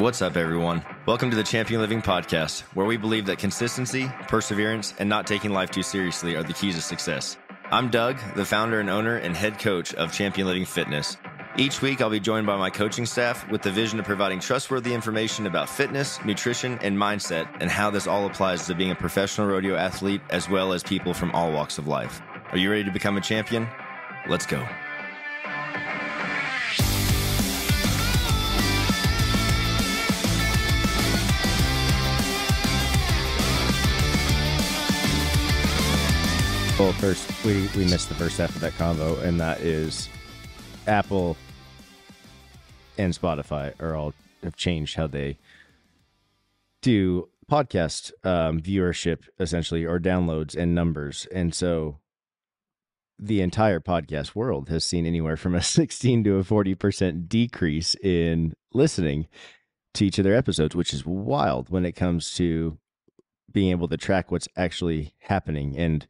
What's up, everyone? Welcome to the Champion Living Podcast, where we believe that consistency, perseverance, and not taking life too seriously are the keys to success. I'm Doug, the founder and owner and head coach of Champion Living Fitness. Each week, I'll be joined by my coaching staff with the vision of providing trustworthy information about fitness, nutrition, and mindset, and how this all applies to being a professional rodeo athlete, as well as people from all walks of life. Are you ready to become a champion? Let's go. Well, first, we missed the first half of that convo, and that is Apple and Spotify have changed how they do podcast viewership, essentially, or downloads and numbers. And so the entire podcast world has seen anywhere from a 16 to a 40% decrease in listening to each of their episodes, which is wild when it comes to being able to track what's actually happening. And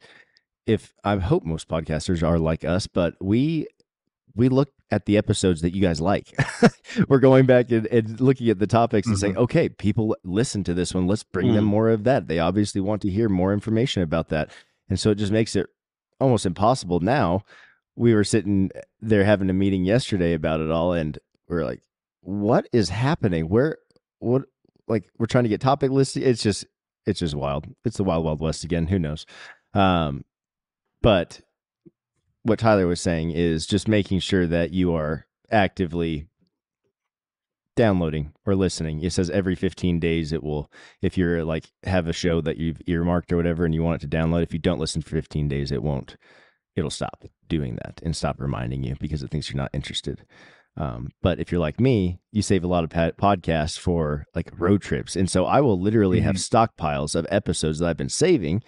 I hope most podcasters are like us, but we look at the episodes that you guys like. We're going back and looking at the topics and saying, okay, people listen to this one. Let's bring them more of that. They obviously want to hear more information about that. And so it just makes it almost impossible. Now, we were sitting there having a meeting yesterday about it all, and we're like, what is happening? We're trying to get topic lists. It's just wild. It's the wild, wild west again. Who knows? But what Tyler was saying is just making sure that you are actively downloading or listening. It says every 15 days it will, if you're like have a show that you've earmarked or whatever and you want it to download, if you don't listen for 15 days, it'll stop doing that and stop reminding you because it thinks you're not interested. But if you're like me, you save a lot of podcasts for like road trips. And so I will literally have stockpiles of episodes that I've been saving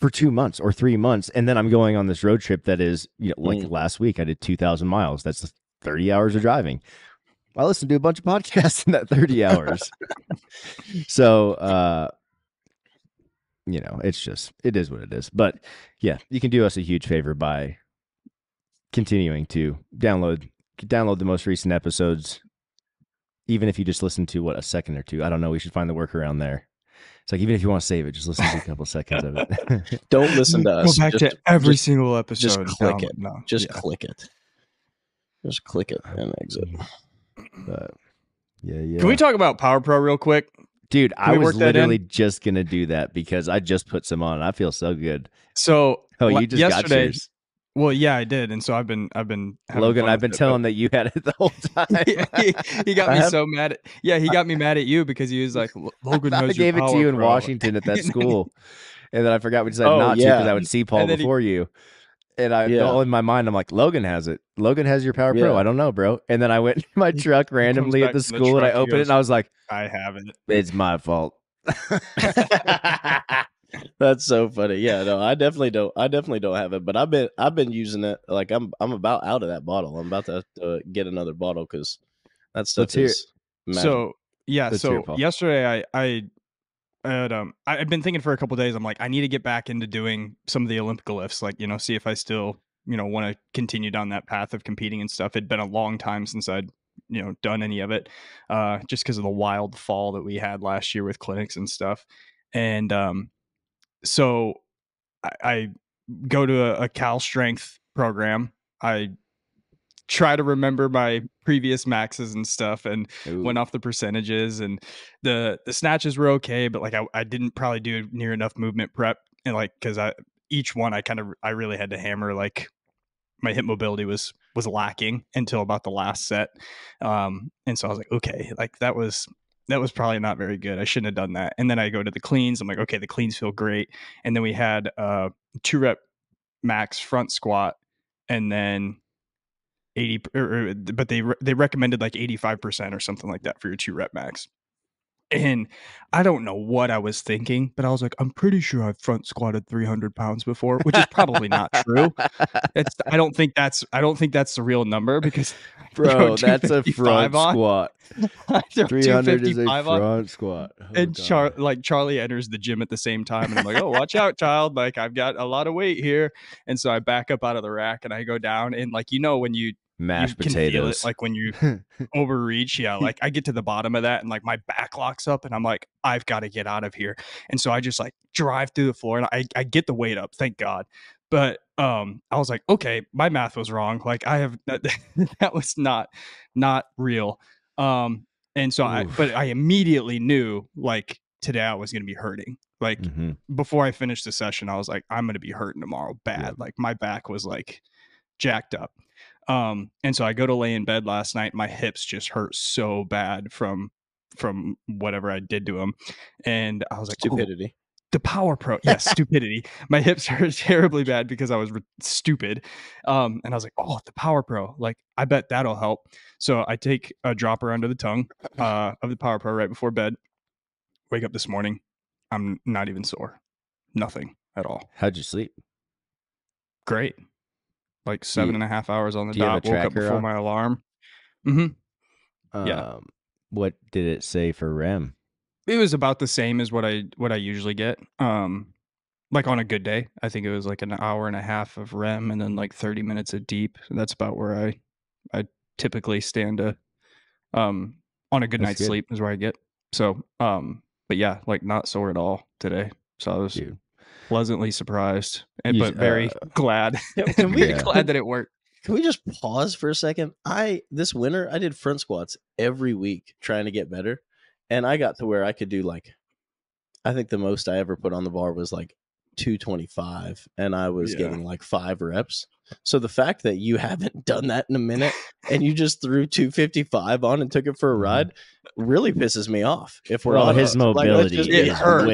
for 2 months or 3 months. And then I'm going on this road trip that is, like last week I did 2,000 miles. That's 30 hours of driving. I listened to a bunch of podcasts in that 30 hours. So, it is what it is. But yeah, you can do us a huge favor by continuing to download the most recent episodes. Even if you just listen to a second or two, I don't know. We should find the workaround there. It's like, even if you want to save it, just listen to a couple seconds of it. Don't listen to us. Go back to every single episode. Just click it. No. Click it. Just click it and exit. Yeah. Can we talk about Power Pro real quick? Dude, I was literally just going to do that because I just put some on. I feel so good. So, you just got yours. Well, yeah, I did, and so I've been. Logan, I've been telling that you had it the whole time. he got me so mad. He got me mad at you because he was like, "Logan has I gave it to you in Washington at that school, and then I forgot we decided not to because I would see Paul before you. And all in my mind, I'm like, Logan has it. Logan has your Power Pro. I don't know, bro. And then I went in my truck randomly at the school, and I opened it, and I was like, I have it. It's my fault. That's so funny. Yeah, no, I definitely don't have it, but I've been using it. Like I'm about out of that bottle. I'm about to get another bottle because that stuff is magic. So yesterday I've been thinking for a couple of days. I'm like, I need to get back into doing some of the Olympic lifts, like, see if I still, want to continue down that path of competing and stuff. It'd been a long time since I'd, done any of it, just because of the wild fall that we had last year with clinics and stuff. And, so I go to a Cal Strength program. I try to remember my previous maxes and stuff and went off the percentages, and the snatches were okay, but like I didn't probably do near enough movement prep, and like because each one I really had to hammer, like my hip mobility was lacking until about the last set, and so I was like, okay, like that was probably not very good. I shouldn't have done that. And then I go to the cleans. I'm like, okay, the cleans feel great. And then we had 2 rep max front squat, and then 80, but they recommended like 85% or something like that for your 2 rep max. And I don't know what I was thinking, but I was like, I'm pretty sure I've front squatted 300 pounds before, which is probably not true. I don't think that's the real number because, bro, that's a front squat. 300 is a front squat. Oh, and Charlie enters the gym at the same time, and I'm like, oh, watch out, child! Like I've got a lot of weight here, and so I back up out of the rack and I go down, and like when you Mashed you can feel it potatoes. like when you overreach. Yeah, like I get to the bottom of that and like my back locks up and I'm like, I've got to get out of here. And so I just like drive through the floor and I get the weight up, thank God. But I was like, okay, my math was wrong. Like I have that was not real. And so but I immediately knew like today I was going to be hurting. Like before I finished the session, I was like, I'm going to be hurting tomorrow bad. Yep. Like my back was like jacked up. And so I go to lay in bed last night. My hips just hurt so bad from whatever I did to them. And I was like, stupidity. The Power Pro. Yes, stupidity. My hips hurt terribly bad because I was stupid. And I was like, oh, the Power Pro. Like, I bet that'll help. So I take a dropper under the tongue of the Power Pro right before bed. Wake up this morning. I'm not even sore. Nothing at all. How'd you sleep? Great. Like 7.5 hours on the dot. Woke up before my alarm. Yeah. What did it say for REM? It was about the same as what I usually get. Like on a good day, I think it was like an hour and a half of REM and then like 30 minutes of deep. That's about where I typically stand to on a good night's sleep is where I get. So but yeah, like not sore at all today. So I was pleasantly surprised, but very glad. Glad that it worked. Can we just pause for a second? This winter I did front squats every week trying to get better, and I got to where I could do like, I think the most I ever put on the bar was like 225, and I was getting like 5 reps. So the fact that you haven't done that in a minute and you just threw 255 on and took it for a ride really pisses me off. If we're honest, his mobility is way better.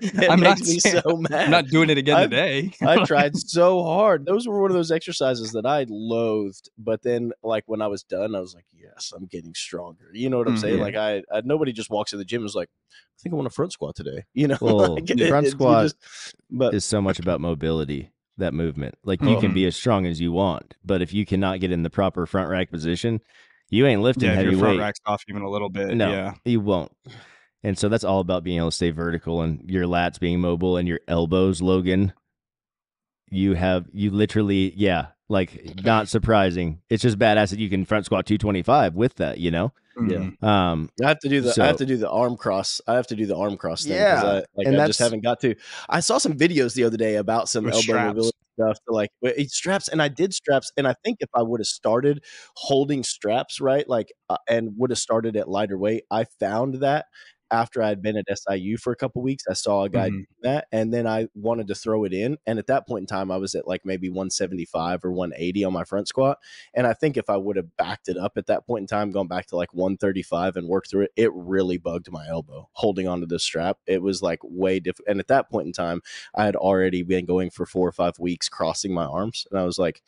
It makes me so mad. I'm not doing it again today. I tried so hard. Those were one of those exercises that I loathed. But then, like when I was done, I was like, "Yes, I'm getting stronger." You know what I'm saying? Like I nobody just walks to the gym and is like, "I think I want a front squat today." You know, well, like, front squat is so much about mobility. That movement, like you can be as strong as you want, but if you cannot get in the proper front rack position, you ain't lifting heavy your weight. front rack's off even a little bit. No, you won't. And so that's all about being able to stay vertical and your lats being mobile and your elbows, Logan. You literally, like not surprising. It's just badass that you can front squat 225 with that, you know? Yeah. I have to do the arm cross. I have to do the arm cross thing because I just haven't got to. I saw some videos the other day about some elbow mobility stuff to like straps, and I did straps, and I think if I would have started holding straps right, like and would have started at lighter weight, I found that after I'd been at SIU for a couple weeks, I saw a guy do that, and then I wanted to throw it in. And at that point in time, I was at like maybe 175 or 180 on my front squat. And I think if I would have backed it up at that point in time, gone back to like 135 and worked through it, it really bugged my elbow holding onto the strap. It was like way different. And at that point in time, I had already been going for 4 or 5 weeks crossing my arms, and I was like,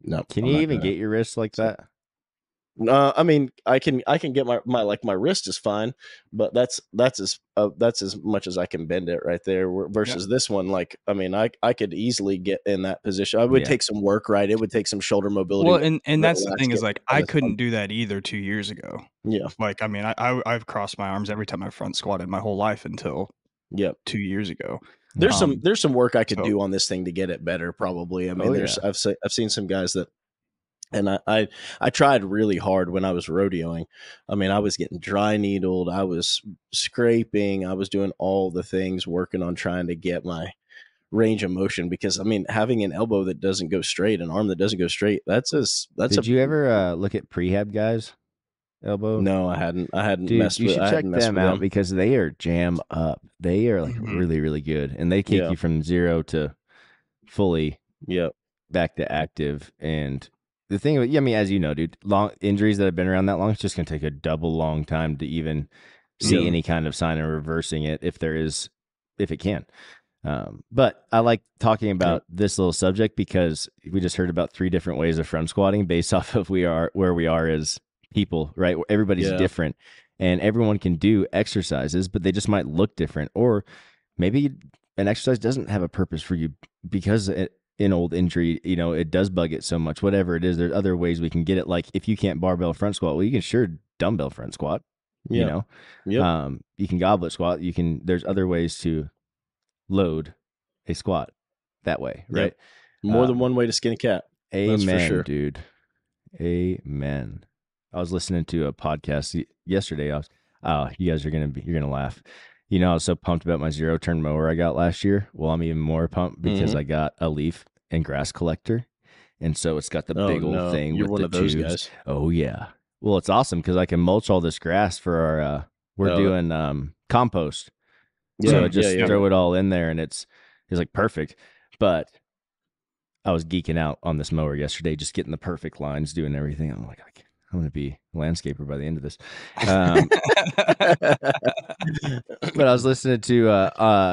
no. Can you even get your wrists like that? I mean, I can get my wrist is fine, but that's as much as I can bend it right there. Versus this one, like, I mean, I could easily get in that position. I would take some work, right? It would take some shoulder mobility. Well, and that's the thing is like I couldn't do that either 2 years ago. Yeah, like I mean, I've crossed my arms every time I front squatted my whole life until 2 years ago. There's some work I could do on this thing to get it better. Probably. I mean, I've seen some guys that. And I tried really hard when I was rodeoing. I mean, I was getting dry needled. I was scraping. I was doing all the things, working on trying to get my range of motion. Because, I mean, having an elbow that doesn't go straight, an arm that doesn't go straight, Did you ever look at prehab guys' elbow? No, I hadn't. Dude, messed with. You should check them out because they are jam up. They are like really, really good, and they take you from zero to fully back to active. And the thing, I mean, as you know, dude, long injuries that have been around that long, it's just going to take a double long time to even see any kind of sign of reversing it if it can. But I like talking about this little subject because we just heard about 3 different ways of front squatting based off of where we are as people, right? Everybody's different and everyone can do exercises, but they just might look different. Or maybe an exercise doesn't have a purpose for you because in old injury, you know, it does bug it so much, whatever it is. There's other ways we can get it. Like if you can't barbell front squat, well, you can sure dumbbell front squat, you know, you can goblet squat. There's other ways to load a squat that way, right? More than one way to skin a cat. Amen, that's for sure. Dude. Amen. I was listening to a podcast yesterday. You guys are you're gonna laugh. You know, I was so pumped about my 0-turn mower I got last year. Well, I'm even more pumped because I got a leaf and grass collector, and so it's got the big old thing You're with one the of those tubes. guys. Oh yeah. Well, it's awesome because I can mulch all this grass for our. We're doing compost. Yeah, so I just throw it all in there, and it's like perfect. But I was geeking out on this mower yesterday, just getting the perfect lines, doing everything. I'm like, I'm going to be a landscaper by the end of this. But I was listening to,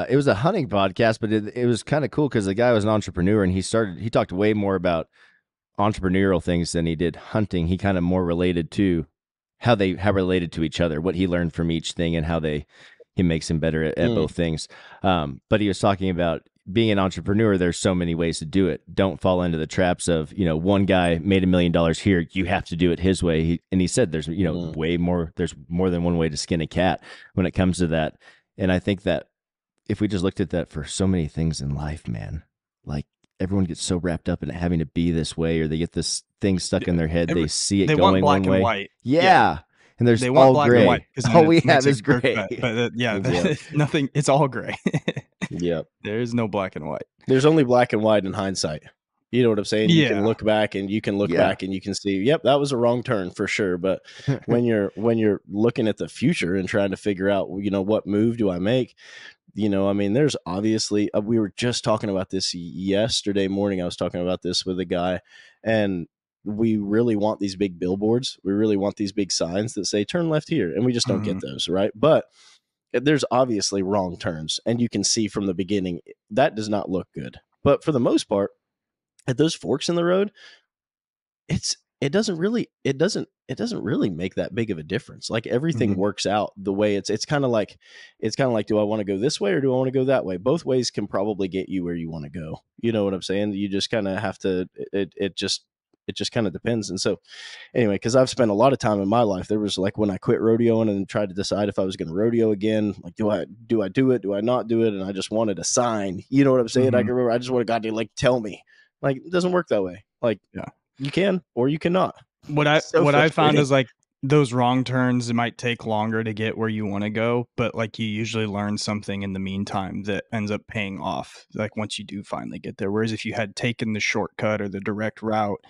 it was a hunting podcast, but it was kind of cool because the guy was an entrepreneur, and he talked way more about entrepreneurial things than he did hunting. He kind of more related to how related to each other, what he learned from each thing, and how he makes him better at both things. But he was talking about being an entrepreneur. There's so many ways to do it. Don't fall into the traps of, one guy made $1 million here. You have to do it his way. He said there's, way more. There's more than one way to skin a cat when it comes to that. And I think that if we just looked at that for so many things in life, man, like everyone gets so wrapped up in it having to be this way, or they get this thing stuck in their head. They see it going one way. White. Yeah. And there's they want all black gray. and white. All we have is gray. But nothing. It's all gray. Yep. There is no black and white. There's only black and white in hindsight. You know what I'm saying? You can look back and you can look back and you can see, yep, that was a wrong turn for sure. But when you're looking at the future and trying to figure out, what move do I make? There's obviously, we were just talking about this yesterday morning. I was talking about this with a guy, and we really want these big billboards. We really want these big signs that say turn left here. And we just don't get those, right? But there's obviously wrong turns, and you can see from the beginning that does not look good. But for the most part, at those forks in the road, it doesn't really make that big of a difference. Like everything works out the way it's kind of like, do I want to go this way or do I want to go that way? Both ways can probably get you where you want to go. You know what I'm saying? You just kind of have to, it just kind of depends. And so anyway, because I've spent a lot of time in my life, there was like when I quit rodeoing and tried to decide if I was going to rodeo again, like, do I do it? Do I not do it? And I just wanted a sign. You know what I'm saying? I can remember I just wanted God to like tell me, like, it doesn't work that way. Like, you can or you cannot. What I found is like those wrong turns, it might take longer to get where you want to go, but like you usually learn something in the meantime that ends up paying off, like once you do finally get there. Whereas if you had taken the shortcut or the direct route,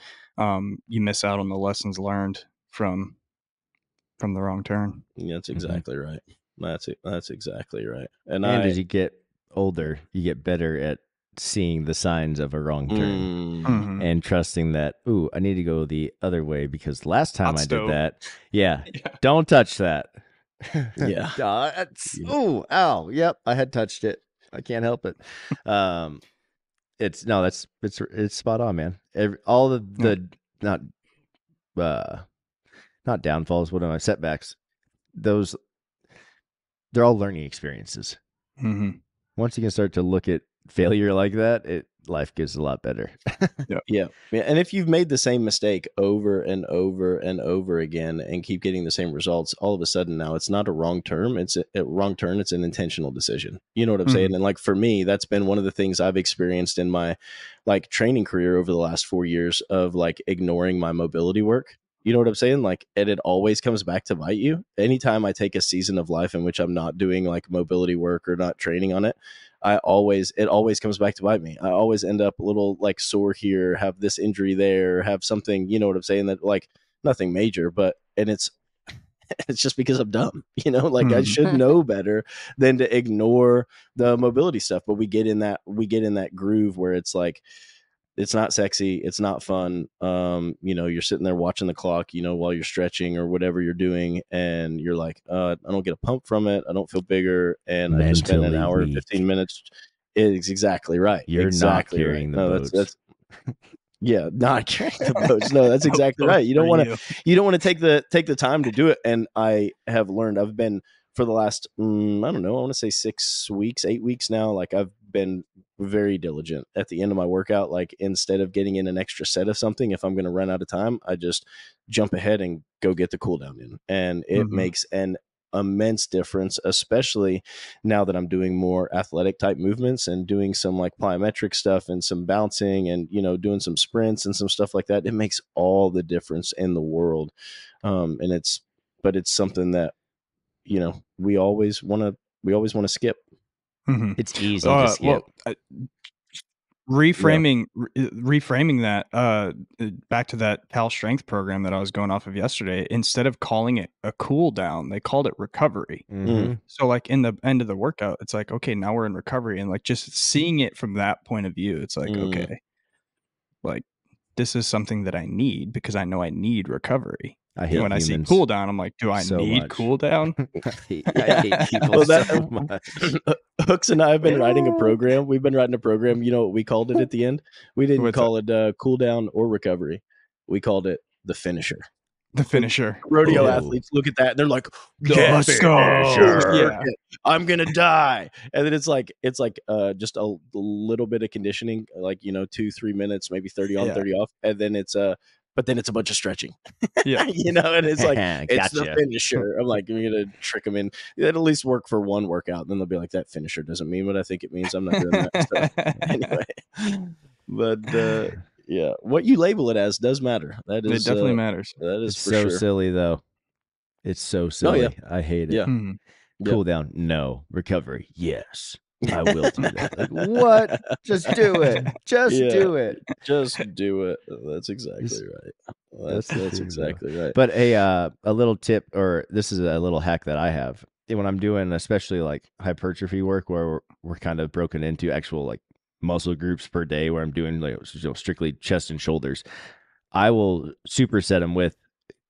you miss out on the lessons learned from the wrong turn. Yeah, that's exactly right. That's exactly right. And as you get older, you get better at seeing the signs of a wrong turn and trusting that, I need to go the other way because last time I did that. Yeah. Don't touch that. Yeah. Ow. Yep. I had touched it. I can't help it. It's spot on, man. All the not downfalls. What are my setbacks? They're all learning experiences. Once you can start to look at failure like that, life gets a lot better. Yeah. And if you've made the same mistake over and over and over again and keep getting the same results, all of a sudden now it's not a wrong turn. It's a wrong turn. It's an intentional decision. You know what I'm saying? And like for me, that's been one of the things I've experienced in my like training career over the last 4 years of like ignoring my mobility work. You know what I'm saying? Like, and it always comes back to bite you. Anytime I take a season of life in which I'm not doing like mobility work or not training on it, it always comes back to bite me. I always end up a little like sore here, have this injury there, have something, you know what I'm saying, that like nothing major, and it's just because I'm dumb, like I should know better than to ignore the mobility stuff. But we get in that groove where it's like, it's not sexy. It's not fun. You're sitting there watching the clock, while you're stretching or whatever you're doing. And you're like, I don't get a pump from it. I don't feel bigger. And I just spent an hour and 15 minutes. It's exactly right. You're exactly not carrying right. the boats. That's not carrying the boats. No, that's exactly right. You don't want to take the time to do it. And I have learned, I've been for the last, I don't know, I want to say 8 weeks now. Like I've been very diligent at the end of my workout. Like instead of getting in an extra set of something, if I'm going to run out of time, I just jump ahead and go get the cool down in. And it makes an immense difference, especially now that I'm doing more athletic type movements and doing some like plyometric stuff and some bouncing and, you know, doing some sprints and some stuff like that. It makes all the difference in the world. And it's something that, you know, we always want to skip. Mm-hmm. It's easy to skip. Well, reframing that back to that Cal Strength program that I was going off of yesterday, instead of calling it a cool down, they called it recovery. Mm-hmm. So like in the end of the workout, it's like, okay, now we're in recovery, and like just seeing it from that point of view, it's like, okay, like this is something that I need because I know I need recovery. I hate when humans I see cool down, I'm like, do I need cool down? I hate people so much. Hooks and I have been writing a program. We've been writing a program. You know what we called it at the end? We didn't call it cool down or recovery. We called it the finisher. The finisher. Rodeo athletes look at that. They're like, let's go. Yeah. I'm going to die. And then it's like just a little bit of conditioning, like, you know, 2-3 minutes, maybe 30 on, 30 off. And then it's but then it's a bunch of stretching, you know, and it's like, it's the finisher. I'm like, I'm going to trick them in. It'll at least work for one workout. And then they'll be like, that finisher doesn't mean what I think it means. I'm not doing that. So, anyway, but yeah, what you label it as does matter. That is, it definitely matters. That is it's for so sure. Silly though. It's so silly. Oh, yeah. I hate it. Yeah. Cool down. No. Recovery. Yes. I will do that. Like, what? Just do it. Just do it. Just do it. That's exactly right. That's exactly right. But a little tip, or this is a little hack that I have when I'm doing, especially like hypertrophy work, where we're kind of broken into actual like muscle groups per day, where I'm doing like strictly chest and shoulders. I will superset them with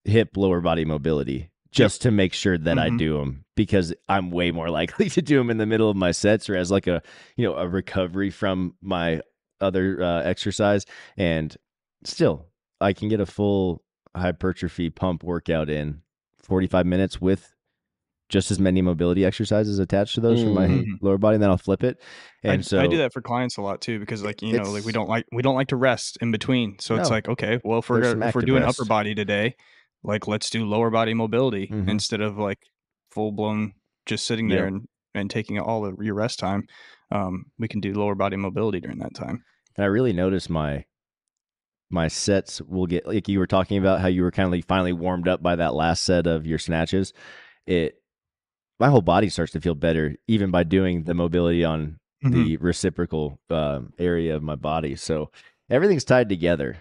hip lower body mobility, just to make sure that I do them, because I'm way more likely to do them in the middle of my sets or as like a, you know, a recovery from my other exercise. And still, I can get a full hypertrophy pump workout in 45 minutes with just as many mobility exercises attached to those for my lower body, and then I'll flip it. And I do that for clients a lot too, because like, you know, like we don't like to rest in between. So it's like, okay, well, if we're doing upper body today, like let's do lower body mobility instead of like full blown just sitting there and taking all of your rest time. We can do lower body mobility during that time. And I really noticed my sets will get, like you were talking about how you were kind of like finally warmed up by that last set of your snatches. My whole body starts to feel better even by doing the mobility on the reciprocal area of my body. So everything's tied together.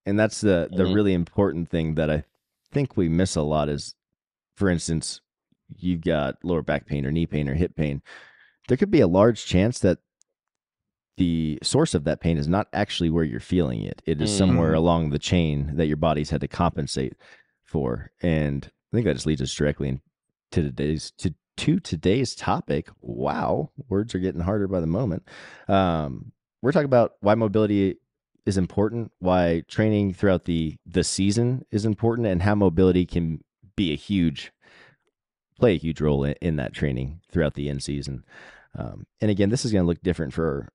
And that's the really important thing that I think we miss a lot is, for instance, you've got lower back pain or knee pain or hip pain. There could be a large chance that the source of that pain is not actually where you're feeling it. It is somewhere along the chain that your body's had to compensate for. And I think that just leads us directly to today's topic. Wow, words are getting harder by the moment. We're talking about why mobility is important, why training throughout the season is important, and how mobility can play a huge role in that training throughout the in season. And again, this is going to look different for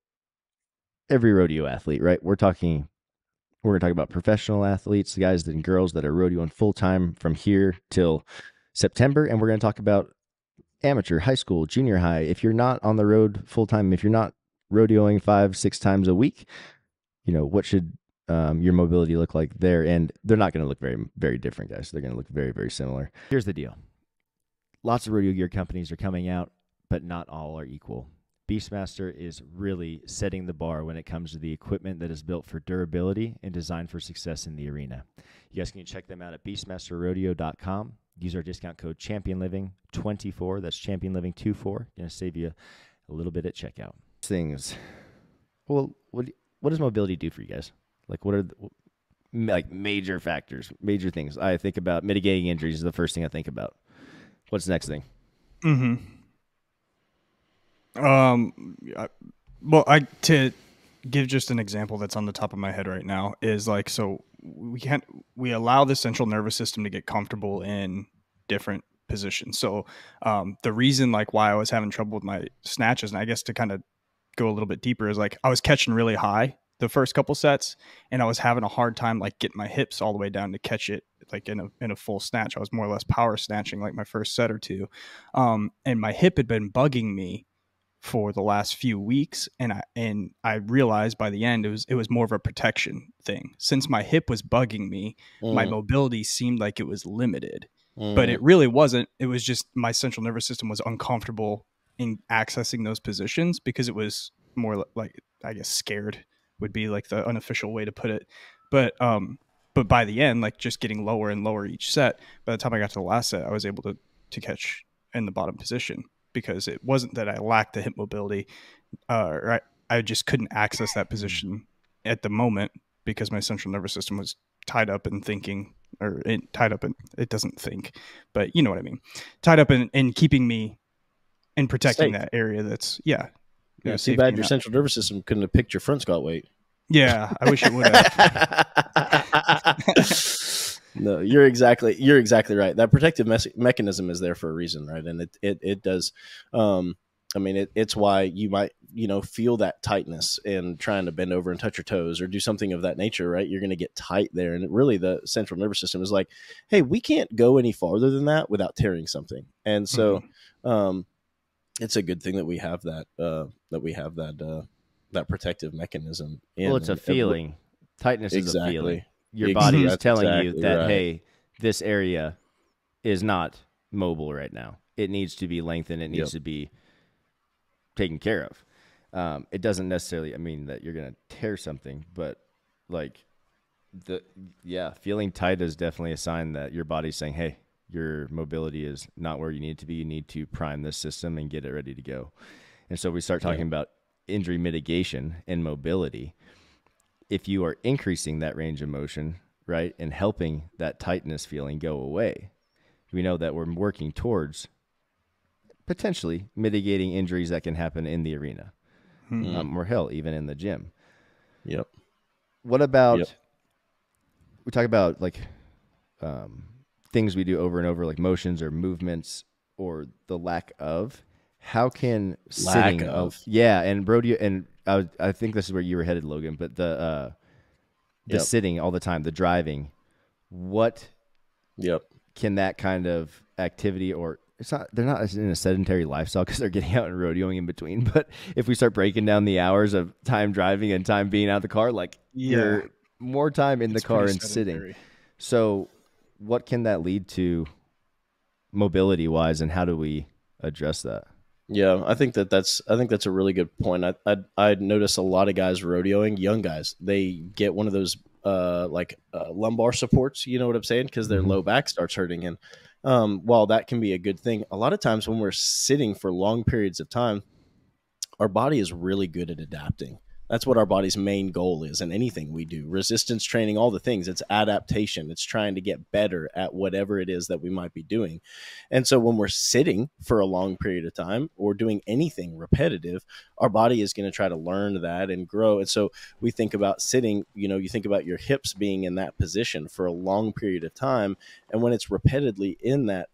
every rodeo athlete, right? We're going to talk about professional athletes, the guys and girls that are rodeoing full time from here till September, and we're going to talk about amateur, high school, junior high. If you're not on the road full time, if you're not rodeoing 5-6 times a week, you know, what should your mobility look like there? And they're not going to look very, very different, guys. They're going to look very, very similar. Here's the deal. Lots of rodeo gear companies are coming out, but not all are equal. Beastmaster is really setting the bar when it comes to the equipment that is built for durability and designed for success in the arena. You guys can check them out at beastmasterrodeo.com. Use our discount code ChampionLiving24. That's ChampionLiving24. Going to save you a little bit at checkout. Things. Well, what does mobility do for you guys? Like, what are like major factors, major things? I think about mitigating injuries is the first thing I think about. What's the next thing? To give just an example that's on the top of my head right now is like, so we allow the central nervous system to get comfortable in different positions. So the reason like why I was having trouble with my snatches, and I guess to kind of go a little bit deeper, is like I was catching really high the first couple sets, and I was having a hard time like getting my hips all the way down to catch it like in a full snatch. I was more or less power snatching like my first set or two. And my hip had been bugging me for the last few weeks, and I realized by the end it was more of a protection thing. Since my hip was bugging me, my mobility seemed like it was limited, but it really wasn't. It was just my central nervous system was uncomfortable in accessing those positions because it was more like, I guess, scared would be like the unofficial way to put it. But by the end, like just getting lower and lower each set, by the time I got to the last set, I was able to catch in the bottom position, because it wasn't that I lacked the hip mobility, or I just couldn't access that position at the moment because my central nervous system was tied up in thinking, or tied up in, it doesn't think, but you know what I mean, tied up in keeping me and protecting that area. That's too bad your central nervous system couldn't have picked your front squat weight. Yeah, I wish it would have. No, you're exactly right. That protective mechanism is there for a reason, right? And it does. I mean, it's why you might, feel that tightness and trying to bend over and touch your toes or do something of that nature, right? You're going to get tight there. And really the central nervous system is like, hey, we can't go any farther than that without tearing something. And so, it's a good thing that we have that, that protective mechanism. Well, it's a feeling. Tightness is a feeling. Your body is telling you that, hey, this area is not mobile right now. It needs to be lengthened. It needs to be taken care of. It doesn't necessarily mean that you're going to tear something, but like feeling tight is definitely a sign that your body's saying, hey, your mobility is not where you need it to be. You need to prime this system and get it ready to go. And so we start talking about injury mitigation and mobility. If you are increasing that range of motion, right, and helping that tightness feeling go away, we know that we're working towards potentially mitigating injuries that can happen in the arena, or hell, even in the gym. Yep. What about, we talk about like things we do over and over, like motions or movements or the lack of. How can sitting and Rodeo, and I think this is where you were headed, Logan, but the sitting all the time, the driving, what can that kind of activity, or they're not in a sedentary lifestyle because they're getting out and rodeoing in between, but if we start breaking down the hours of time driving and time being out of the car, like you're more time in the car and sitting. So what can that lead to mobility wise, and how do we address that? Yeah, I think that's a really good point. I notice a lot of guys rodeoing, young guys, they get one of those lumbar supports, you know what I'm saying? Because their low back starts hurting. And while that can be a good thing, a lot of times when we're sitting for long periods of time, our body is really good at adapting. That's what our body's main goal is in anything we do. Resistance training, all the things. It's adaptation. It's trying to get better at whatever it is that we might be doing. And so when we're sitting for a long period of time or doing anything repetitive, our body is going to try to learn that and grow. And so we think about sitting, you think about your hips being in that position for a long period of time. And when it's repeatedly in that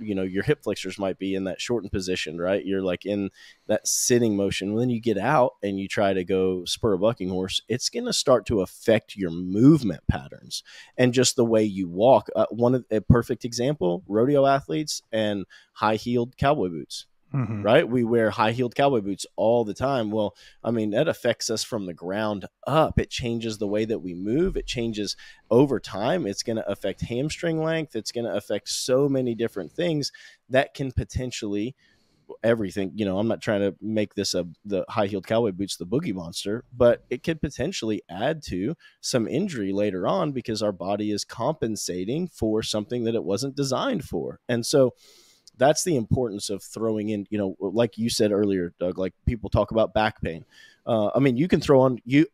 your hip flexors might be in that shortened position, right? You're like in that sitting motion. When you get out and you try to go spur a bucking horse, it's going to start to affect your movement patterns and just the way you walk. A perfect example, rodeo athletes and high-heeled cowboy boots. Right? We wear high-heeled cowboy boots all the time. Well, I mean, that affects us from the ground up. It changes the way that we move. It changes over time. It's going to affect hamstring length. It's going to affect so many different things that can potentially everything. I'm not trying to make this the high-heeled cowboy boots the boogie monster, but it could potentially add to some injury later on because our body is compensating for something that it wasn't designed for. And so that's the importance of throwing in, like you said earlier, Doug, like people talk about back pain. I mean, you can throw on, you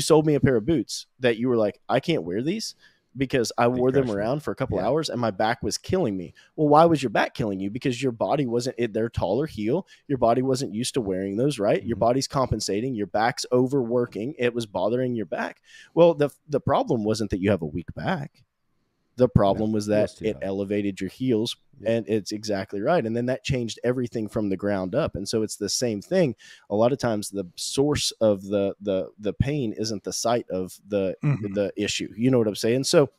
sold me a pair of boots that you were like, I can't wear these because I wore them around for a couple hours and my back was killing me. Well, why was your back killing you? Because your body wasn't, they're taller heel. Your body wasn't used to wearing those, right? Your body's compensating. Your back's overworking. It was bothering your back. Well, the problem wasn't that you have a weak back. The problem was that it elevated your heels, and it's exactly right. And then that changed everything from the ground up. And so it's the same thing. A lot of times the source of the pain isn't the site of the issue. You know what I'm saying? So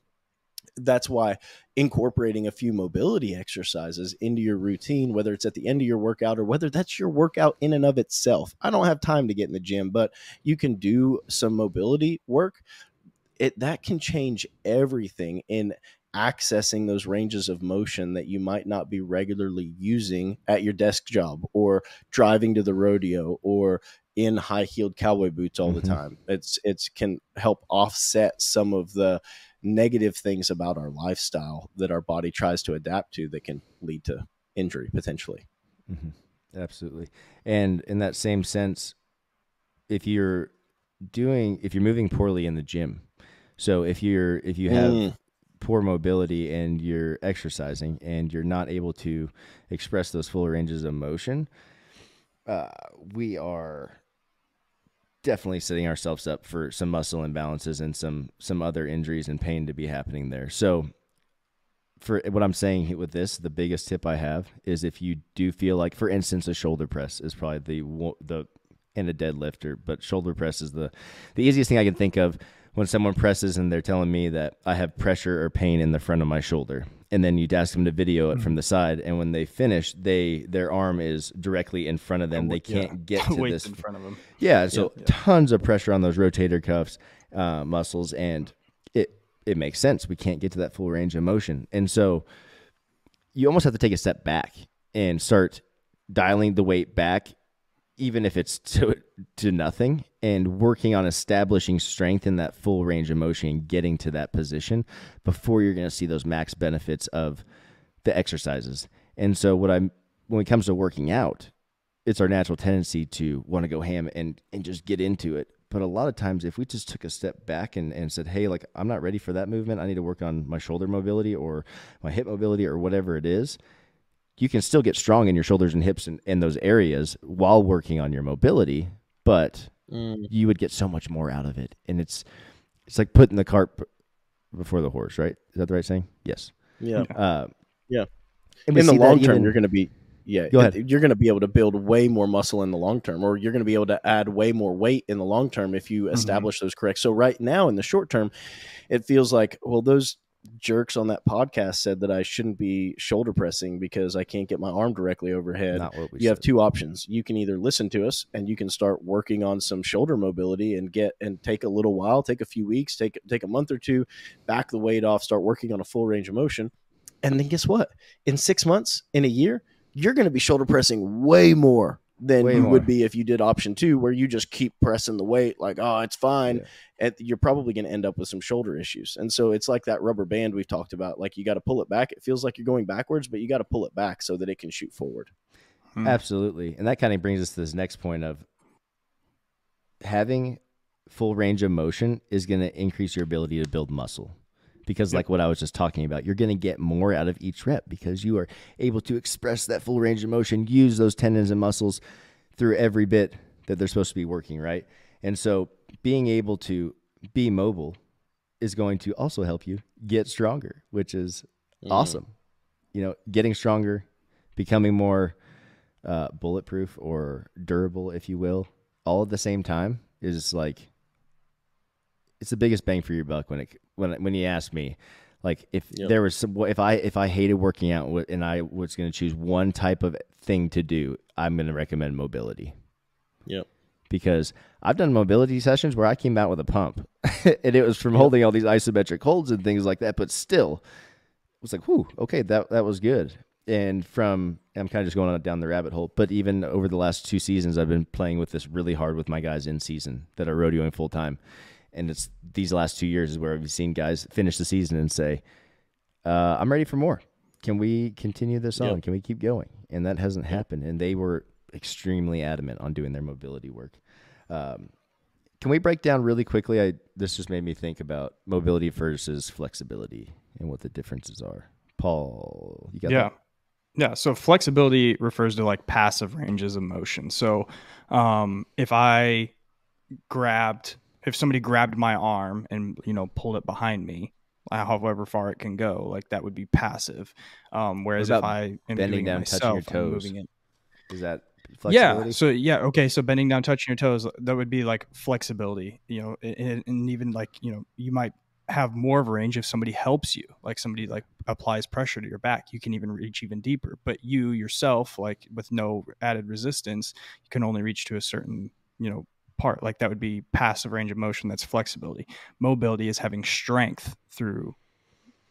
that's why incorporating a few mobility exercises into your routine, whether it's at the end of your workout or whether that's your workout in and of itself. I don't have time to get in the gym, but you can do some mobility work. That can change everything in accessing those ranges of motion that you might not be regularly using at your desk job or driving to the rodeo or in high-heeled cowboy boots all the time. It's can help offset some of the negative things about our lifestyle that our body tries to adapt to that can lead to injury potentially. Absolutely. And in that same sense, if you're moving poorly in the gym, so if you have poor mobility and you're exercising and you're not able to express those full ranges of motion, we are definitely setting ourselves up for some muscle imbalances and some other injuries and pain to be happening there. So for what I'm saying with this, the biggest tip I have is if you do feel like, for instance, a shoulder press is probably the and a deadlift, but shoulder press is the easiest thing I can think of. When someone presses and they're telling me that I have pressure or pain in the front of my shoulder, and then you'd ask them to video it from the side, and when they finish, their arm is directly in front of them. They can't get to this in front of them. Yeah, so tons of pressure on those rotator cuffs muscles, and it makes sense. We can't get to that full range of motion, and so you almost have to take a step back and start dialing the weight back, even if it's to nothing, and working on establishing strength in that full range of motion and getting to that position before you're going to see those max benefits of the exercises. And so when it comes to working out, it's our natural tendency to want to go ham and just get into it. But a lot of times, if we just took a step back and said, hey, like, I'm not ready for that movement, I need to work on my shoulder mobility or my hip mobility or whatever it is, you can still get strong in your shoulders and hips and those areas while working on your mobility, but you would get so much more out of it. And it's like putting the cart before the horse, right? Is that the right saying? Yes. Yeah. Yeah. In the long term, you're going to be, you're going to be able to build way more muscle in the long term, or you're going to be able to add way more weight in the long term if you establish those correct. So right now in the short term, it feels like, well, those jerks on that podcast said that I shouldn't be shoulder pressing because I can't get my arm directly overhead. You have two options. You can either listen to us and you can start working on some shoulder mobility and take a little while, take a few weeks, take a month or two, back the weight off, start working on a full range of motion. And then guess what? In 6 months, in a year, you're going to be shoulder pressing way more than you would be if you did option 2, where you just keep pressing the weight like, oh, it's fine. Yeah. And you're probably going to end up with some shoulder issues. And so it's like that rubber band we've talked about. Like, you got to pull it back. It feels like you're going backwards, but you got to pull it back so that it can shoot forward. Absolutely. And that kind of brings us to this next point of having full range of motion is going to increase your ability to build muscle. Because like what I was just talking about, you're going to get more out of each rep because you are able to express that full range of motion, use those tendons and muscles through every bit that they're supposed to be working, right? And so being able to be mobile is going to also help you get stronger, which is awesome. You know, getting stronger, becoming more bulletproof or durable, if you will, all at the same time is like, it's the biggest bang for your buck when you ask me, like, if there was some, if I hated working out and I was going to choose one type of thing to do, I'm going to recommend mobility. Yep. Because I've done mobility sessions where I came out with a pump and it was from holding all these isometric holds and things like that, but still it was like, whew, okay, that was good. And I'm kind of just going on down the rabbit hole, but even over the last 2 seasons, I've been playing with this really hard with my guys in season that are rodeoing full time. And it's these last 2 years is where I've seen guys finish the season and say, I'm ready for more. Can we continue this on? Can we keep going? And that hasn't happened. And they were extremely adamant on doing their mobility work. Can we break down really quickly? This just made me think about mobility versus flexibility and what the differences are. Paul, you got that? Yeah. So flexibility refers to like passive ranges of motion. So if somebody grabbed my arm and, pulled it behind me, however far it can go, like that would be passive. Whereas if I am bending doing down, myself, touching your toes, moving it. Is that flexibility? Okay. So bending down, touching your toes, that would be like flexibility, and even like, you might have more of a range if somebody helps you, like somebody like applies pressure to your back. You can even reach even deeper, but you yourself, like with no added resistance, you can only reach to a certain, part. Like that would be passive range of motion. That's flexibility. Mobility is having strength through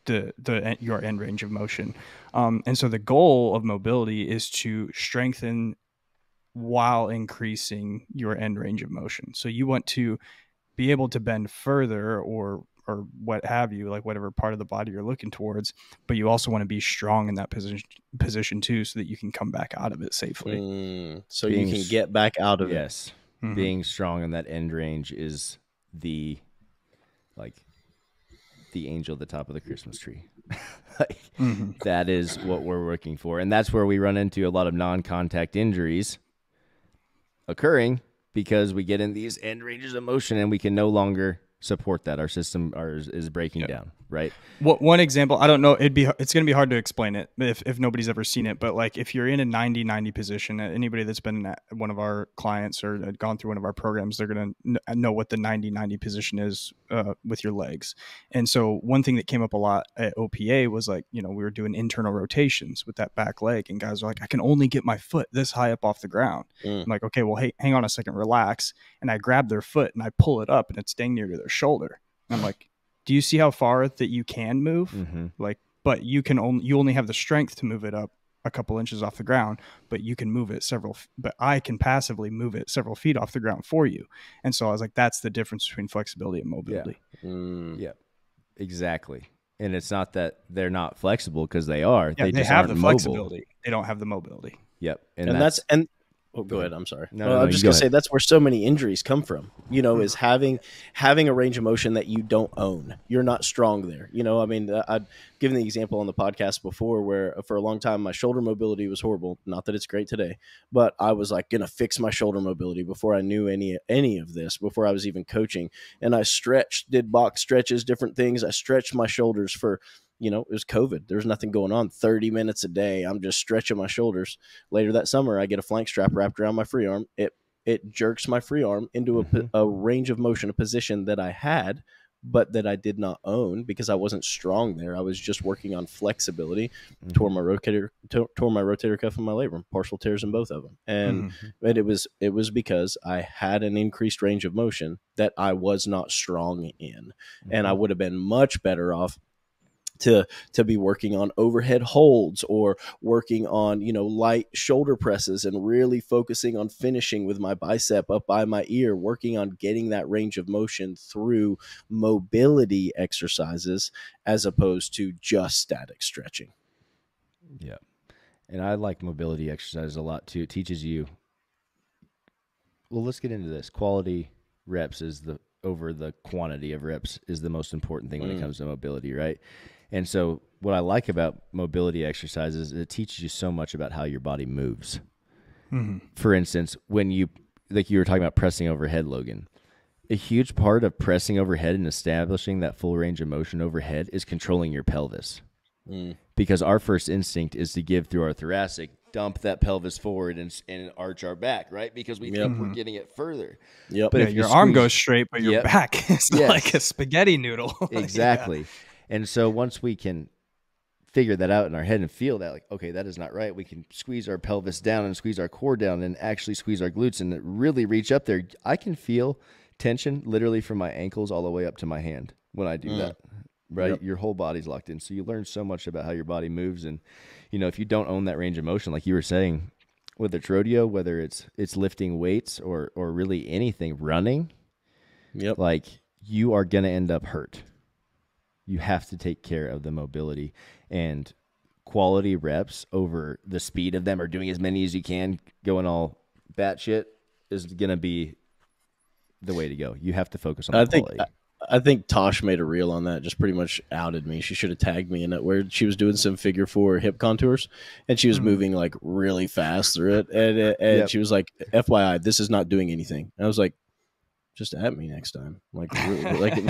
your end range of motion. And so the goal of mobility is to strengthen while increasing your end range of motion. So you want to be able to bend further or what have you, like whatever part of the body you're looking towards, but you also want to be strong in that position too, so that you can come back out of it safely. So you can get back out of it. Yes. Mm-hmm. Being strong in that end range is the angel at the top of the Christmas tree. That is what we're working for. And that's where we run into a lot of non-contact injuries occurring, because we get in these end ranges of motion and we can no longer support that. Our system is breaking down, right? One example, I don't know, it's going to be hard to explain it if nobody's ever seen it, but like if you're in a 90-90 position, anybody that's been one of our clients or gone through one of our programs, they're going to know what the 90-90 position is with your legs. And so one thing that came up a lot at OPA was like, we were doing internal rotations with that back leg, and guys are like, I can only get my foot this high up off the ground. I'm like, okay, well, hey, hang on a second, relax. And I grab their foot and I pull it up and it's dang near to their shoulder. And I'm like, do you see how far that you can move? Like, but you only have the strength to move it up a couple inches off the ground, but you can move it but I can passively move it several feet off the ground for you. And so I was like, that's the difference between flexibility and mobility. Yeah, exactly. And it's not that they're not flexible, because they are. Yeah, they have the flexibility. They don't have the mobility. Yep. Oh, go ahead. I'm sorry. No, I'm just going to say that's where so many injuries come from, is having a range of motion that you don't own. You're not strong there. I mean, I'd given the example on the podcast before where for a long time my shoulder mobility was horrible. Not that it's great today, but I was like going to fix my shoulder mobility before I knew any of this, before I was even coaching. And I did box stretches, different things. I stretched my shoulders for, it was COVID. There's nothing going on. 30 minutes a day, I'm just stretching my shoulders. Later that summer, I get a flank strap wrapped around my free arm. It jerks my free arm into a range of motion, a position that I had, but that I did not own because I wasn't strong there. I was just working on flexibility. Tore my rotator cuff and my labrum, partial tears in both of them. And but it was because I had an increased range of motion that I was not strong in. And I would have been much better off to be working on overhead holds or working on, light shoulder presses and really focusing on finishing with my bicep up by my ear, working on getting that range of motion through mobility exercises as opposed to just static stretching. Yeah. And I like mobility exercises a lot too. It teaches you, well, let's get into this. Quality reps over the quantity of reps is the most important thing when it comes to mobility, right? And so what I like about mobility exercises is it teaches you so much about how your body moves. For instance, when you were talking about pressing overhead, Logan, a huge part of pressing overhead and establishing that full range of motion overhead is controlling your pelvis. Because our first instinct is to give through our thoracic, dump that pelvis forward and arch our back, right? Because we think we're getting it further. But if your arm goes straight, but your back is like a spaghetti noodle. Exactly. And so once we can figure that out in our head and feel that, like, okay, that is not right, we can squeeze our pelvis down and squeeze our core down and actually squeeze our glutes and really reach up there. I can feel tension literally from my ankles all the way up to my hand when I do that, right? Your whole body's locked in. So you learn so much about how your body moves. And, if you don't own that range of motion, like you were saying, whether it's rodeo, whether it's lifting weights or really anything, running, like you are going to end up hurt. You have to take care of the mobility, and quality reps over the speed of them or doing as many as you can, going all batshit is going to be the way to go. You have to focus on the quality. I think Tosh made a reel on that, just pretty much outed me. She should have tagged me in it, where she was doing some figure 4 hip contours and she was moving like really fast through it. And she was like, FYI, this is not doing anything. And I was like, just at me next time. Like,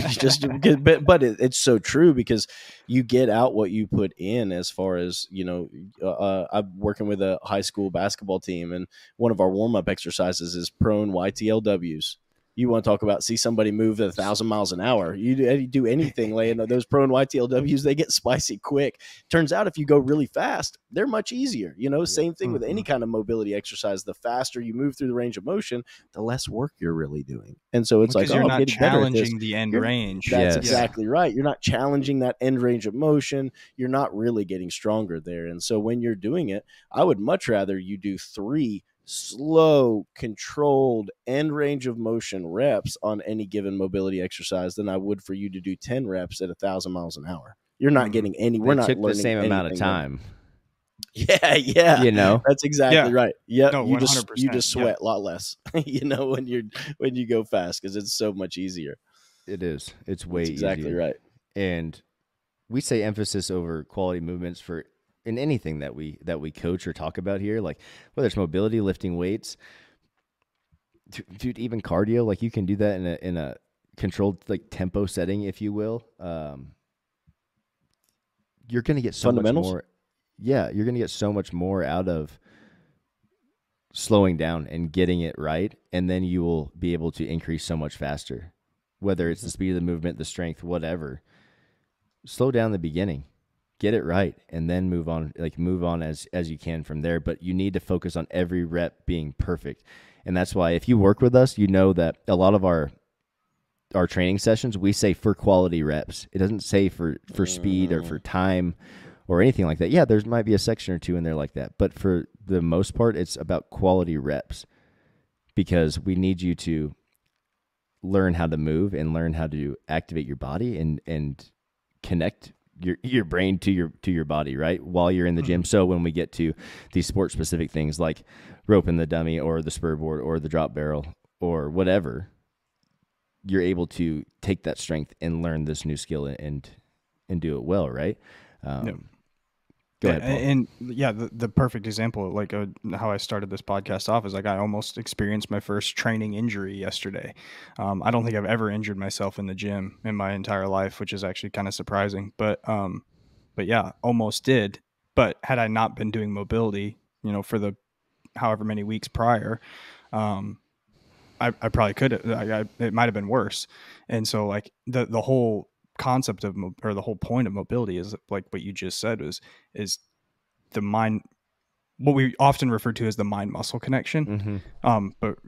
just, but it's so true, because you get out what you put in. As far as, I'm working with a high school basketball team, and one of our warm-up exercises is prone YTLWs. You want to talk about see somebody move at 1,000 miles an hour. You do anything laying those pro and YTLWs, they get spicy quick. Turns out if you go really fast, they're much easier. Same thing with any kind of mobility exercise. The faster you move through the range of motion, the less work you're really doing. And so it's like, you're not challenging the end range. That's exactly right. You're not challenging that end range of motion. You're not really getting stronger there. And so when you're doing it, I would much rather you do 3 slow, controlled end range of motion reps on any given mobility exercise than I would for you to do 10 reps at 1,000 miles an hour. You're not getting any. We're not learning the same amount of time. Yeah. That's exactly right. Yeah, no, you just sweat a lot less. when you go fast because it's so much easier. It is. It's way exactly easier. Right. And we say emphasis over quality movements in anything that we coach or talk about here, like whether it's mobility, lifting weights, dude, even cardio. Like you can do that in a controlled like tempo setting, if you will. You're going to get so much more. Yeah, you're going to get so much more out of slowing down and getting it right, and then you will be able to increase so much faster. Whether it's the speed of the movement, the strength, whatever. Slow down in the beginning. Get it right, and then move on as you can from there. But you need to focus on every rep being perfect. And that's why if you work with us, you know that a lot of our training sessions, we say for quality reps. It doesn't say for speed or for time or anything like that. Yeah, there might be a section or two in there like that. But for the most part, it's about quality reps because we need you to learn how to move and learn how to activate your body and connect your brain to your body, right? While you're in the gym. So when we get to these sport specific things like rope in the dummy or the spur board or the drop barrel or whatever, you're able to take that strength and learn this new skill and do it well, right? Go ahead, Paul. And the perfect example, like how I started this podcast off is like I almost experienced my first training injury yesterday. I don't think I've ever injured myself in the gym in my entire life, which is actually kind of surprising. But yeah, almost did. But had I not been doing mobility, for the however many weeks prior, I probably could. It might have been worse. And so like the whole concept of or the whole point of mobility is like what you just said is the mind, what we often refer to as the mind muscle connection. But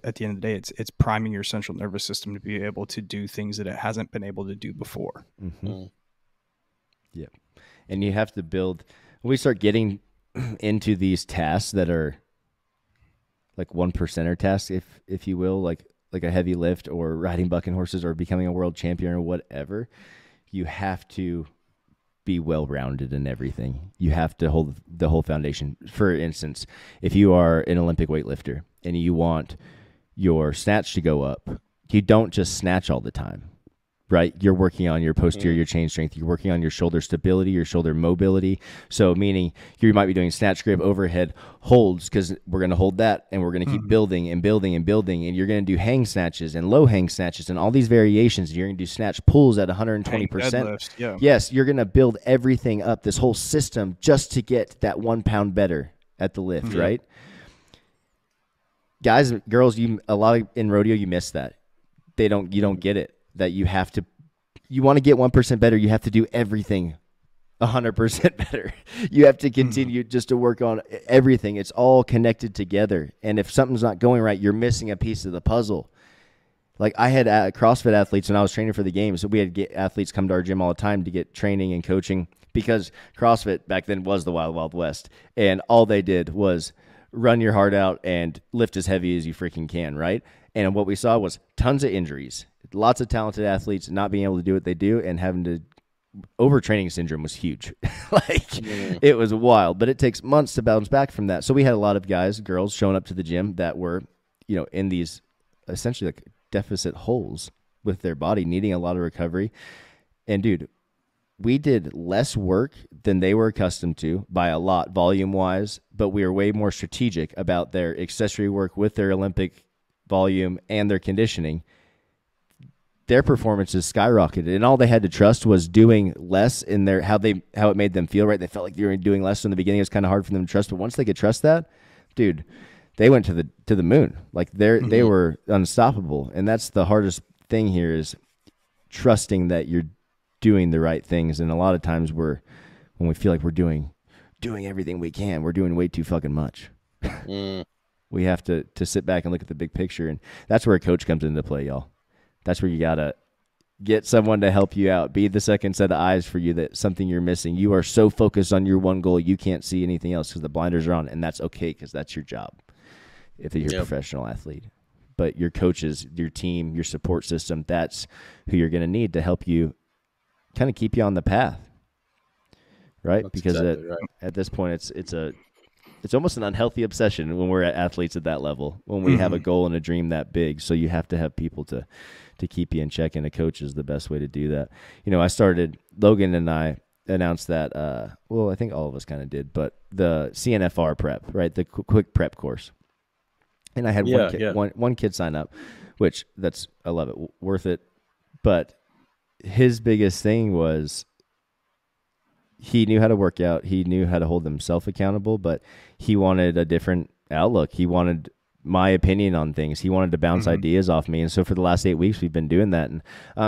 at the end of the day, it's priming your central nervous system to be able to do things that it hasn't been able to do before. Yeah. And you have to build, when we start getting into these tasks that are like 1%er tasks, if you will, like a heavy lift or riding bucking horses or becoming a world champion or whatever, you have to be well-rounded in everything. You have to hold the whole foundation. For instance, if you are an Olympic weightlifter and you want your snatch to go up, you don't just snatch all the time, right? You're working on your posterior chain strength. You're working on your shoulder stability, your shoulder mobility. So meaning you might be doing snatch, grip, overhead, holds, because we're going to hold that and we're going to keep building and building and building. And you're going to do hang snatches and low hang snatches and all these variations. You're going to do snatch pulls at 120%. Yes, you're going to build everything up, this whole system, just to get that 1 pound better at the lift, right? Guys, girls, in rodeo, you miss that. You don't get it. That you want to get 1% better, you have to do everything 100% better. You have to continue just to work on everything. It's all connected together. And if something's not going right, you're missing a piece of the puzzle. Like I had CrossFit athletes when I was training for the games. So we had athletes come to our gym all the time to get training and coaching because CrossFit back then was the Wild Wild West. And all they did was run your heart out and lift as heavy as you freaking can, right? And what we saw was tons of injuries. Lots of talented athletes not being able to do what they do and having to overtraining syndrome was huge. It was wild, but it takes months to bounce back from that. So we had a lot of guys, girls showing up to the gym that were, in these essentially like deficit holes with their body, needing a lot of recovery. And dude, we did less work than they were accustomed to by a lot volume wise, but we were way more strategic about their accessory work with their Olympic volume and their conditioning. Their performances skyrocketed, and all they had to trust was doing less in their how it made them feel, right? They felt like they were doing less in the beginning. It was kind of hard for them to trust, but once they could trust that, dude, they went to the moon. Like they were unstoppable. And that's the hardest thing here is trusting that you're doing the right things. And a lot of times when we feel like we're doing everything we can, we're doing way too fucking much. We have to sit back and look at the big picture. And that's where a coach comes into play, y'all. That's where you got to get someone to help you out. Be the second set of eyes for you, that something you're missing. You are so focused on your one goal, you can't see anything else because the blinders are on, and that's okay because that's your job if you're a professional athlete. But your coaches, your team, your support system, that's who you're going to need to help you kind of keep you on the path, right? That's because at this point, it's almost an unhealthy obsession when we're athletes at that level, when we have a goal and a dream that big. So you have to have people to keep you in check, and a coach is the best way to do that. Logan and I announced that, I think all of us kind of did, but the CNFR prep, right? The quick prep course. And I had one kid sign up, which I love it, worth it. But his biggest thing was he knew how to work out. He knew how to hold himself accountable, but he wanted a different outlook. He wanted my opinion on things. He wanted to bounce ideas off me. And so for the last 8 weeks, we've been doing that. And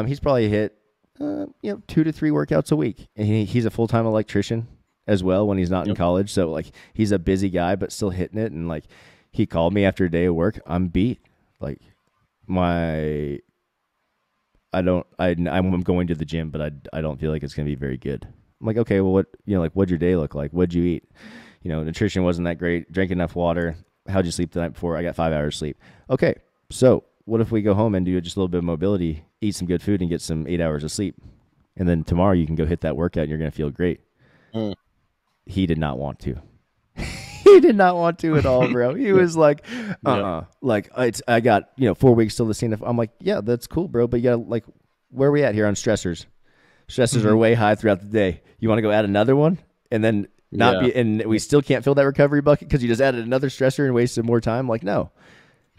he's probably hit 2 to 3 workouts a week. And he's a full-time electrician as well when he's not in college. So like he's a busy guy, but still hitting it. And like he called me after a day of work. I'm beat. Like I'm going to the gym, but I don't feel like it's going to be very good. I'm like, okay, well, what'd your day look like? What'd you eat? Nutrition wasn't that great. Drank enough water. How'd you sleep the night before? I got 5 hours sleep. Okay, so what if we go home and do just a little bit of mobility, eat some good food, and get some 8 hours of sleep? And then tomorrow you can go hit that workout and you're going to feel great. He did not want to. He did not want to at all, bro. He was like, like I got 4 weeks till the scene. I'm like, yeah, that's cool, bro. But yeah, like, where are we at here on stressors? Stressors are way high throughout the day. You want to go add another one, and then and we still can't fill that recovery bucket because you just added another stressor and wasted more time. Like, no,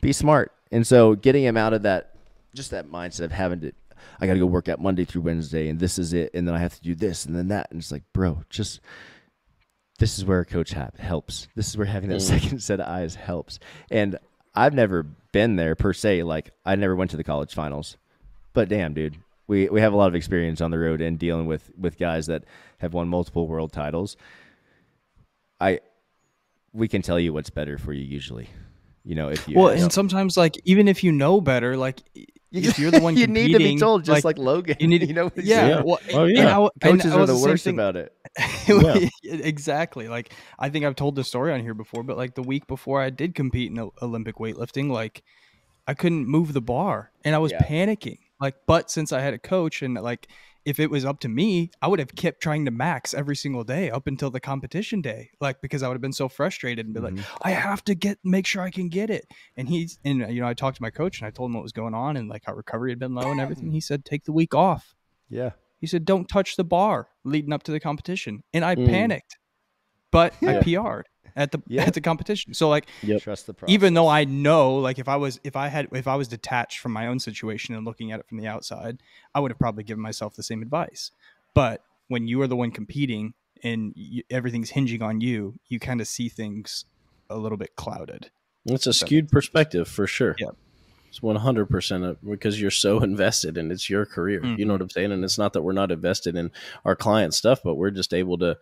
be smart. And so getting him out of that mindset of having to, I got to go work out Monday through Wednesday, and this is it, and then I have to do this and then that, and it's like, bro, this is where a coach helps. This is where having that second set of eyes helps. And I've never been there per se. Like, I never went to the college finals, but damn, dude, we have a lot of experience on the road and dealing with guys that have won multiple world titles. We can tell you what's better for you usually, if you. Well, and sometimes like even if you know better, like if you're the one you competing, need to be told, just like Logan. You need, Well, coaches are the worst about it. Exactly. Like I think I've told this story on here before, but like the week before I did compete in Olympic weightlifting, like I couldn't move the bar and I was panicking. Like, but since I had a coach and like, if it was up to me, I would have kept trying to max every single day up until the competition day. Like, because I would have been so frustrated and be like, I have to make sure I can get it. And I talked to my coach and I told him what was going on and like how recovery had been low and everything. He said, take the week off. Yeah. He said, don't touch the bar leading up to the competition. And I panicked, but I PR'd at the competition. So like, trust the process. Even though I know, like if I was detached from my own situation and looking at it from the outside, I would have probably given myself the same advice. But when you are the one competing and everything's hinging on you, you kind of see things a little bit clouded. It's a skewed perspective for sure. Yeah. It's 100% because you're so invested and it's your career. You know what I'm saying? And it's not that we're not invested in our client stuff, but we're just able to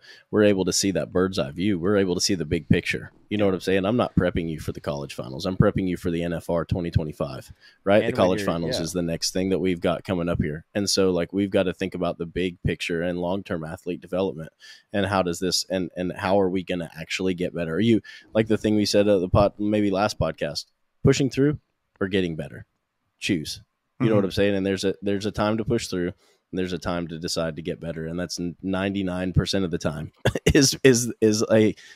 see that bird's eye view. We're able to see the big picture. You know what I'm saying? I'm not prepping you for the college finals. I'm prepping you for the NFR 2025, right? And the college finals is the next thing that we've got coming up here. And so like, we've got to think about the big picture and long-term athlete development. And how does this, and how are we going to actually get better? Are you, like the thing we said at maybe last podcast, pushing through or getting better? Choose. You know what I'm saying? And there's a time to push through, and there's a time to decide to get better, and that's 99% of the time is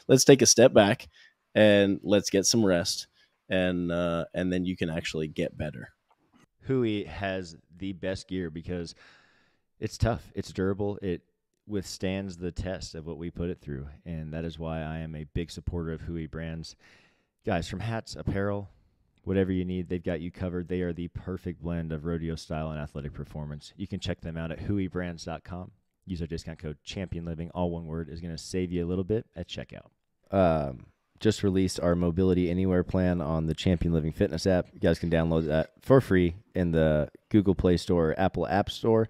let's take a step back and let's get some rest, and then you can actually get better. Hui has the best gear because it's tough, it's durable, it withstands the test of what we put it through, and that is why I am a big supporter of Hui brands. Guys, from hats, apparel, whatever you need, they've got you covered. They are the perfect blend of rodeo style and athletic performance. You can check them out at huibrands.com. Use our discount code ChampionLiving, all one word, is going to save you a little bit at checkout. just released our Mobility Anywhere plan on the Champion Living Fitness app. You guys can download that for free in the Google Play Store or Apple App Store.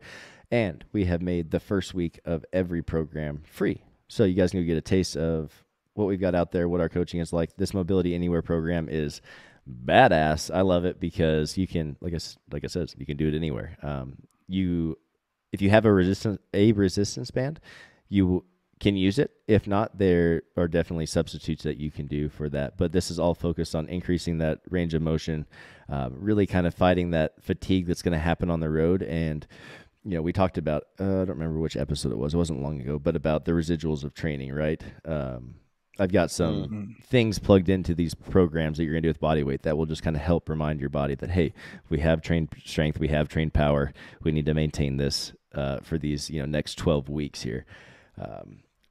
And we have made the first week of every program free. So you guys can get a taste of what we've got out there, what our coaching is like. This Mobility Anywhere program is badass. I love it because you can, like I said, you can do it anywhere. If you have a resistance band, you can use it. If not, there are definitely substitutes that you can do for that. But this is all focused on increasing that range of motion, really kind of fighting that fatigue that's going to happen on the road. And, we talked about, I don't remember which episode it wasn't long ago, but about the residuals of training, right? I've got some things plugged into these programs that you're going to do with body weight that will just kind of help remind your body that, hey, we have trained strength, we have trained power, we need to maintain this for these next 12 weeks here.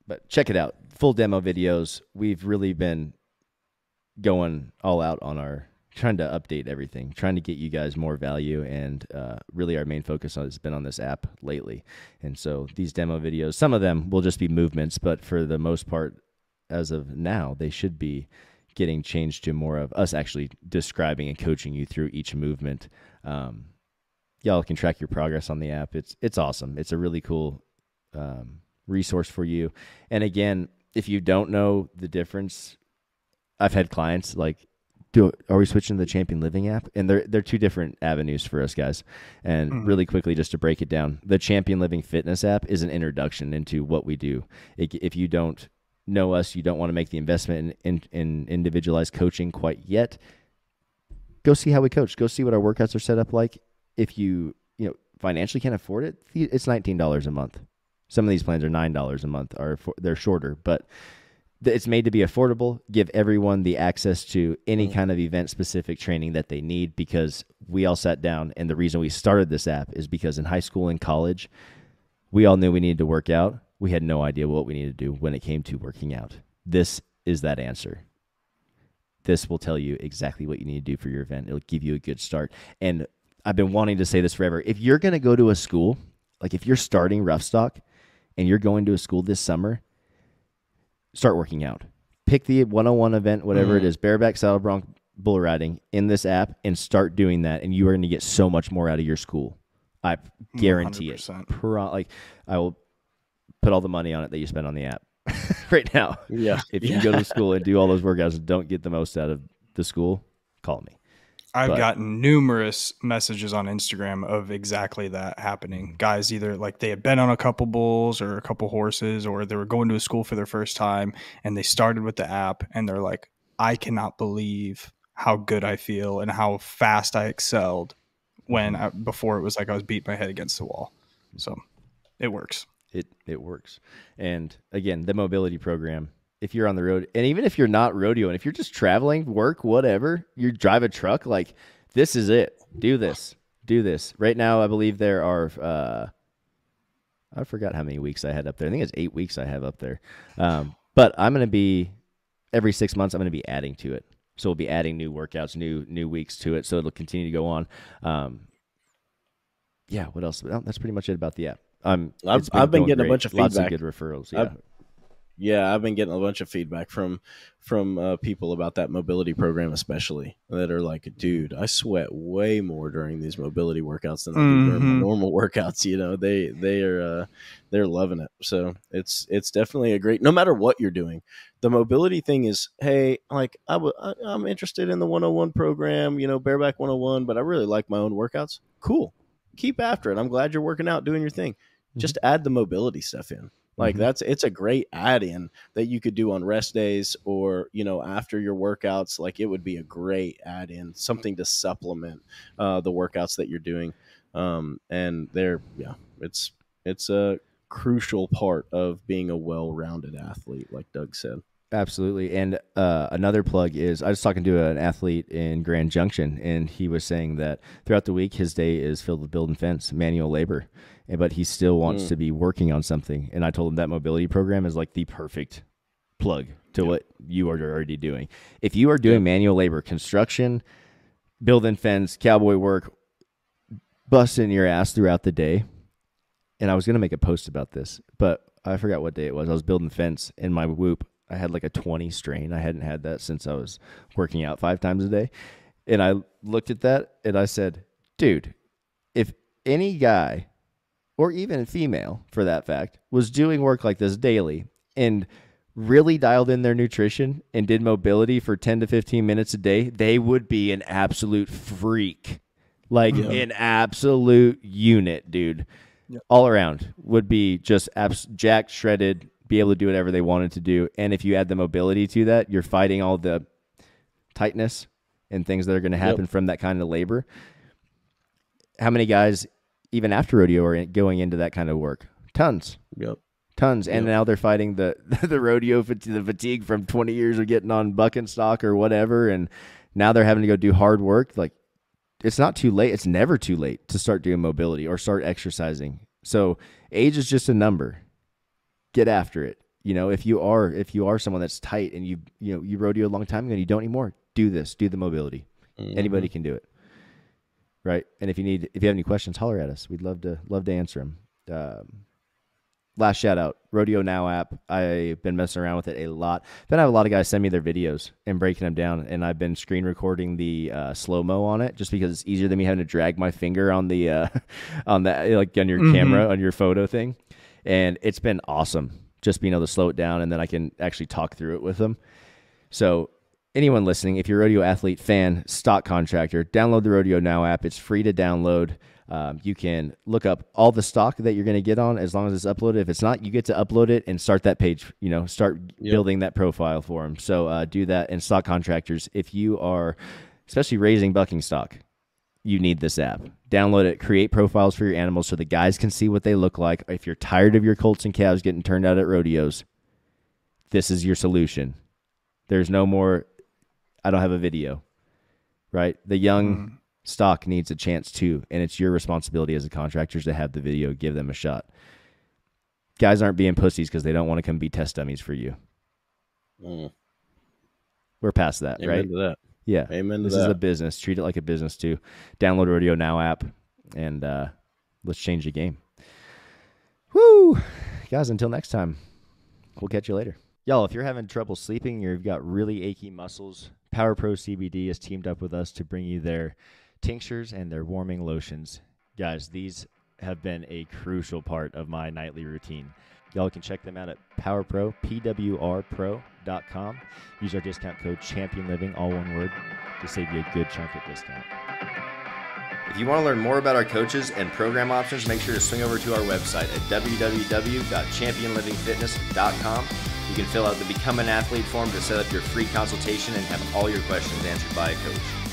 But check it out. Full demo videos. We've really been going all out on trying to update everything, trying to get you guys more value, and really our main focus has been on this app lately. And so these demo videos, some of them will just be movements, but for the most part, as of now, they should be getting changed to more of us actually describing and coaching you through each movement. Y'all can track your progress on the app. It's awesome. It's a really cool resource for you. And again, if you don't know the difference, I've had clients like, are we switching to the Champion Living app? And they're two different avenues for us guys. And really quickly, just to break it down, the Champion Living Fitness app is an introduction into what we do. If you don't know us, you don't want to make the investment in individualized coaching quite yet, go see how we coach. Go see what our workouts are set up like. If you financially can't afford it, it's $19 a month. Some of these plans are $9 a month. They're shorter, but it's made to be affordable, give everyone the access to any kind of event-specific training that they need, because we all sat down, and the reason we started this app is because in high school and college, we all knew we needed to work out. We had no idea what we needed to do when it came to working out. This is that answer. This will tell you exactly what you need to do for your event. It'll give you a good start. And I've been wanting to say this forever. If you're going to go to a school, like if you're starting Rough Stock and you're going to a school this summer, start working out. Pick the 101 event, whatever it is, bareback, saddle bronc, bull riding in this app, and start doing that. And you are going to get so much more out of your school. I guarantee 100%. it. I will put all the money on it that you spend on the app right now. Yeah. If you go to school and do all those workouts and don't get the most out of the school, call me. I've gotten numerous messages on Instagram of exactly that happening. Guys either like they had been on a couple bulls or a couple horses, or they were going to a school for their first time and they started with the app and they're like, I cannot believe how good I feel and how fast I excelled before it was like I was beating my head against the wall. So it works. It works. And again, the mobility program, if you're on the road, and even if you're not rodeoing, if you're just traveling, work, whatever, you drive a truck, like this is it. Do this. Right now, I believe there are, I forgot how many weeks I had up there. I think it's 8 weeks I have up there. But I'm going to be, every 6 months, I'm going to be adding to it. So we'll be adding new workouts, new weeks to it. So it'll continue to go on. Yeah. What else? Well, that's pretty much it about the app. I've been getting a bunch of feedback. Lots of good referrals. Yeah. I've been getting a bunch of feedback from people about that mobility program, especially, that are like, dude, I sweat way more during these mobility workouts than I do during my normal workouts. They're loving it. So it's definitely a great, no matter what you're doing. The mobility thing is, hey, like I'm interested in the 101 program, bareback 101, but I really like my own workouts. Cool. Keep after it. I'm glad you're working out, doing your thing. Just add the mobility stuff in. Like it's a great add-in that you could do on rest days or, after your workouts. Like it would be a great add-in, something to supplement the workouts that you're doing. And it's a crucial part of being a well-rounded athlete, like Doug said. Absolutely. And another plug is, I was talking to an athlete in Grand Junction, and he was saying that throughout the week, his day is filled with build and fence, manual labor, but he still wants to be working on something. And I told him that mobility program is like the perfect plug to what you are already doing. If you are doing manual labor, construction, build and fence, cowboy work, busting your ass throughout the day. And I was going to make a post about this, but I forgot what day it was. I was building fence in my Whoop. I had like a 20 strain. I hadn't had that since I was working out 5 times a day. And I looked at that and I said, dude, if any guy, or even female for that fact, was doing work like this daily and really dialed in their nutrition and did mobility for 10 to 15 minutes a day, they would be an absolute freak. Like an absolute unit, dude. Yep. All around would be just jacked, shredded, be able to do whatever they wanted to do. And if you add the mobility to that, you're fighting all the tightness and things that are going to happen from that kind of labor. How many guys, even after rodeo, are going into that kind of work? Tons. Tons. And now they're fighting the rodeo, the fatigue from 20 years of getting on buck and stock or whatever. And now they're having to go do hard work. Like, it's not too late. It's never too late to start doing mobility or start exercising. So age is just a number. Get after it. You know, if you are someone that's tight and you rodeo a long time ago and you don't anymore, do this. Do the mobility. Anybody can do it. Right? And if you have any questions, holler at us. We'd love to answer them. Last shout out, Rodeo Now app. I've been messing around with it a lot. Then I have a lot of guys send me their videos and breaking them down, and I've been screen recording the slow-mo on it just because it's easier than me having to drag my finger on the on your camera, on your photo thing. And it's been awesome just being able to slow it down, and then I can actually talk through it with them. So anyone listening, if you're a rodeo athlete, fan, stock contractor, download the Rodeo Now app. It's free to download. You can look up all the stock that you're going to get on as long as it's uploaded. If it's not, you get to upload it and start that page, start building that profile for them. So do that. And stock contractors, if you are especially raising bucking stock, you need this app. Download it, create profiles for your animals so the guys can see what they look like. If you're tired of your colts and calves getting turned out at rodeos, this is your solution. There's no more, I don't have a video, right? The young stock needs a chance too, and it's your responsibility as a contractor to have the video, give them a shot. Guys aren't being pussies because they don't want to come be test dummies for you. We're past that, Amen right? To that. Yeah. Amen to this that. is a business. Treat it like a business too. Download Rodeo Now app, and let's change the game. Woo! Guys, until next time, we'll catch you later. Y'all, if you're having trouble sleeping or you've got really achy muscles, Power Pro CBD has teamed up with us to bring you their tinctures and their warming lotions. Guys, these have been a crucial part of my nightly routine. Y'all can check them out at PowerPro, PWRpro.com. Use our discount code ChampionLiving, all one word, to save you a good chunk of discount. If you want to learn more about our coaches and program options, make sure to swing over to our website at www.championlivingfitness.com. You can fill out the Become an Athlete form to set up your free consultation and have all your questions answered by a coach.